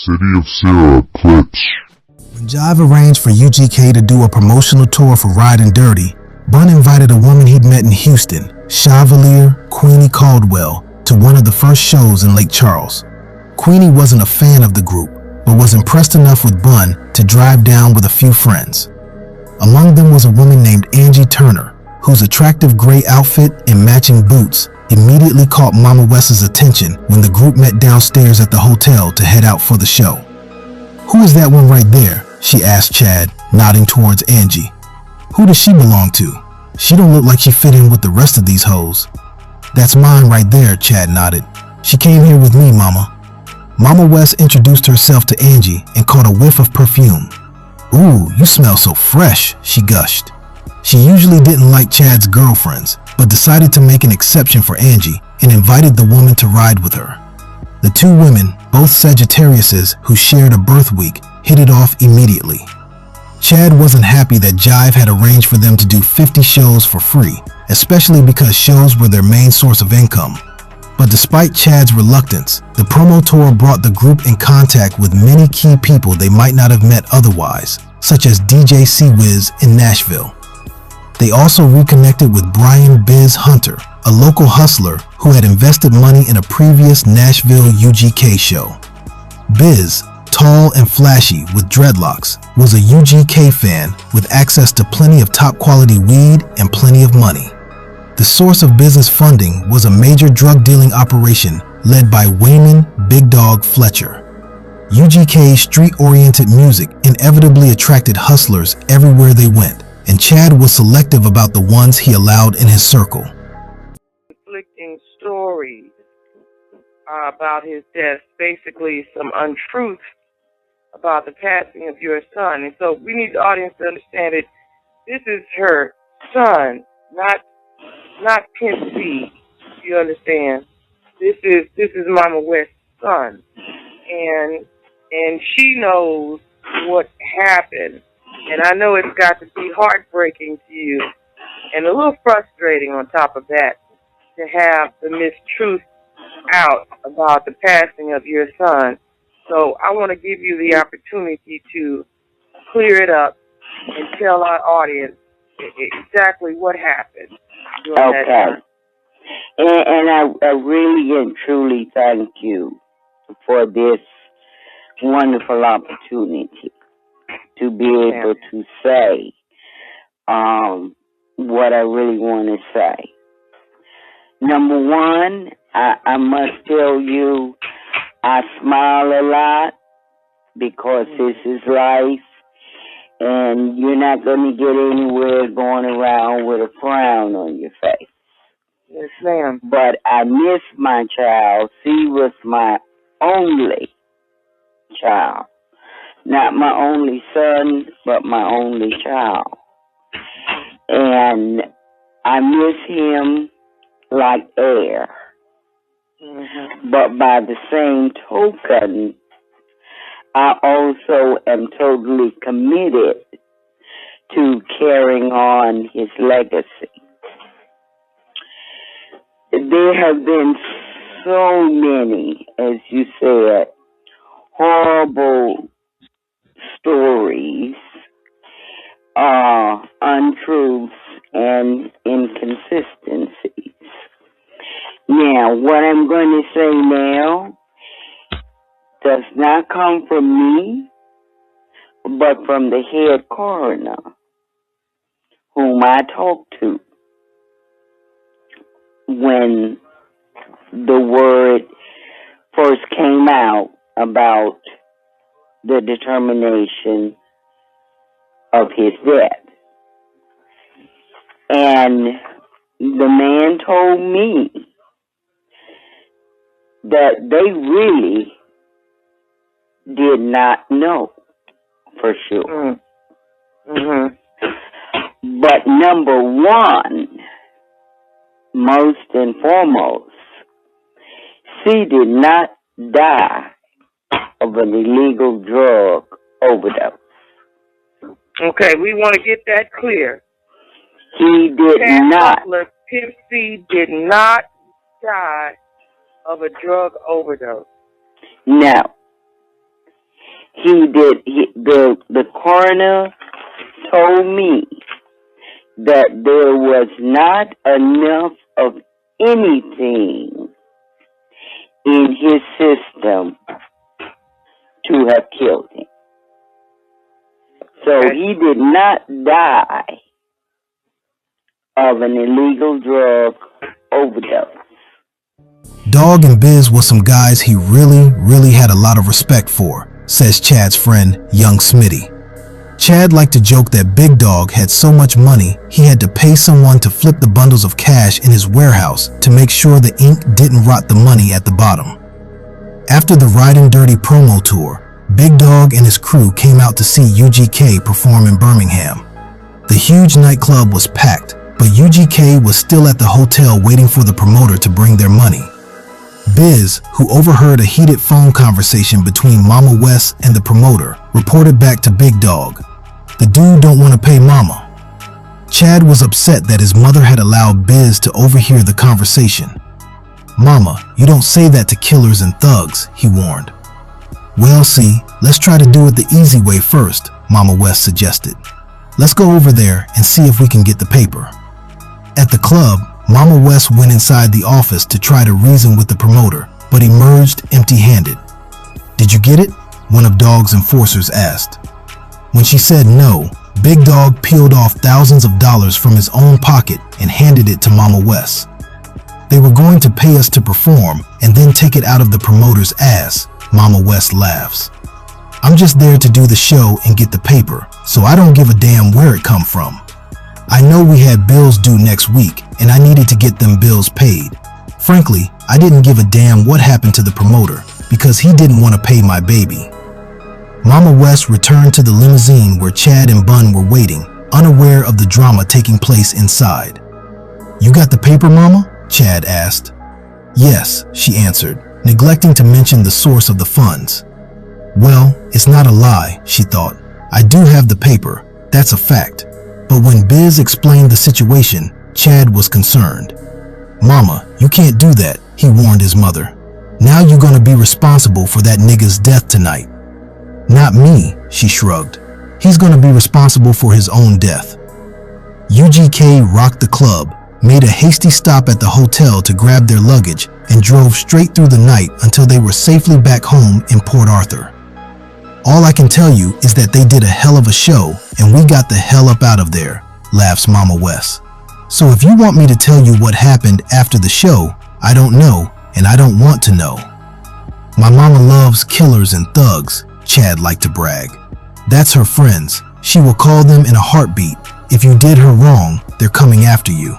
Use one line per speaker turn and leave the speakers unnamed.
City of Sarah clips.
When Jive arranged for UGK to do a promotional tour for Riding Dirty, Bun invited a woman he'd met in Houston, Chevalier Queenie Caldwell, to one of the first shows in Lake Charles. Queenie wasn't a fan of the group, but was impressed enough with Bun to drive down with a few friends. Among them was a woman named Angie Turner, whose attractive gray outfit and matching boots immediately caught Mama Wes's attention when the group met downstairs at the hotel to head out for the show. "Who is that one right there?" she asked Chad, nodding towards Angie. "Who does she belong to? She don't look like she fit in with the rest of these hoes." "That's mine right there," Chad nodded. "She came here with me, Mama." Mama Wes introduced herself to Angie and caught a whiff of perfume. "Ooh, you smell so fresh," she gushed. She usually didn't like Chad's girlfriends, but decided to make an exception for Angie and invited the woman to ride with her. The two women, both Sagittariuses who shared a birth week, hit it off immediately. Chad wasn't happy that Jive had arranged for them to do 50 shows for free, especially because shows were their main source of income. But despite Chad's reluctance, the promo tour brought the group in contact with many key people they might not have met otherwise, such as DJ C-Wiz in Nashville. They also reconnected with Brian Biz Hunter, a local hustler who had invested money in a previous Nashville UGK show. Biz, tall and flashy with dreadlocks, was a UGK fan with access to plenty of top quality weed and plenty of money. The source of business funding was a major drug dealing operation led by Wayman Big Dog Fletcher. UGK's street-oriented music inevitably attracted hustlers everywhere they went, and Chad was selective about the ones he allowed in his circle.
Conflicting stories about his death, basically some untruths about the passing of your son. And so we need the audience to understand that this is her son, not Pimp C. You understand? This is Mama Wes' son, and she knows what happened. And I know it's got to be heartbreaking to you and a little frustrating on top of that to have the mistruth out about the passing of your son. So I want to give you the opportunity to clear it up and tell our audience exactly what happened during that time.
And I really and truly thank you for this wonderful opportunity to be able to say what I really want to say. Number one, I must tell you, I smile a lot because this is life, and you're not going to get anywhere going around with a frown on your face.
Yes, ma'am.
But I miss my child. She was my only child. Not my only son, but my only child. And I miss him like air. Mm-hmm. But by the same token, I also am totally committed to carrying on his legacy. There have been so many, as you said, horrible stories, untruths, and inconsistencies. Now, what I'm going to say now does not come from me, but from the head coroner, whom I talked to when the word first came out about the determination of his death. And the man told me that they really did not know for sure. Mm-hmm. But number one, most and foremost, she did not die of an illegal drug overdose.
Okay, we want to get that clear.
He did not.
Pimp C did not die of a drug overdose.
No. the coroner told me that there was not enough of anything in his system to have killed him. So he did not die of an illegal drug overdose.
Dog and Biz was some guys he really had a lot of respect for, says Chad's friend, young Smitty. Chad liked to joke that Big Dog had so much money he had to pay someone to flip the bundles of cash in his warehouse to make sure the ink didn't rot the money at the bottom. After the Riding Dirty promo tour, Big Dog and his crew came out to see UGK perform in Birmingham. The huge nightclub was packed, but UGK was still at the hotel waiting for the promoter to bring their money. Biz, who overheard a heated phone conversation between Mama Wes and the promoter, reported back to Big Dog, "The dude don't want to pay Mama." Chad was upset that his mother had allowed Biz to overhear the conversation. "Mama, you don't say that to killers and thugs," he warned. "Well, see, let's try to do it the easy way first," Mama Wes suggested. "Let's go over there and see if we can get the paper." At the club, Mama Wes went inside the office to try to reason with the promoter, but emerged empty-handed. "Did you get it?" one of Dog's enforcers asked. When she said no, Big Dog peeled off thousands of dollars from his own pocket and handed it to Mama Wes. "They were going to pay us to perform and then take it out of the promoter's ass," Mama Wes laughs. "I'm just there to do the show and get the paper, so I don't give a damn where it come from. I know we had bills due next week, and I needed to get them bills paid. Frankly, I didn't give a damn what happened to the promoter, because he didn't want to pay my baby." Mama Wes returned to the limousine where Chad and Bun were waiting, unaware of the drama taking place inside. "You got the paper, Mama?" Chad asked. "Yes," she answered, neglecting to mention the source of the funds. "Well, it's not a lie," she thought. "I do have the paper, that's a fact." But when Biz explained the situation, Chad was concerned. "Mama, you can't do that," he warned his mother. "Now you're gonna be responsible for that nigga's death tonight." "Not me," she shrugged. "He's gonna be responsible for his own death." UGK rocked the club, made a hasty stop at the hotel to grab their luggage, and drove straight through the night until they were safely back home in Port Arthur. "All I can tell you is that they did a hell of a show, and we got the hell up out of there," laughs Mama Wes. "So if you want me to tell you what happened after the show, I don't know, and I don't want to know." "My mama loves killers and thugs," Chad liked to brag. "That's her friends. She will call them in a heartbeat. If you did her wrong, they're coming after you."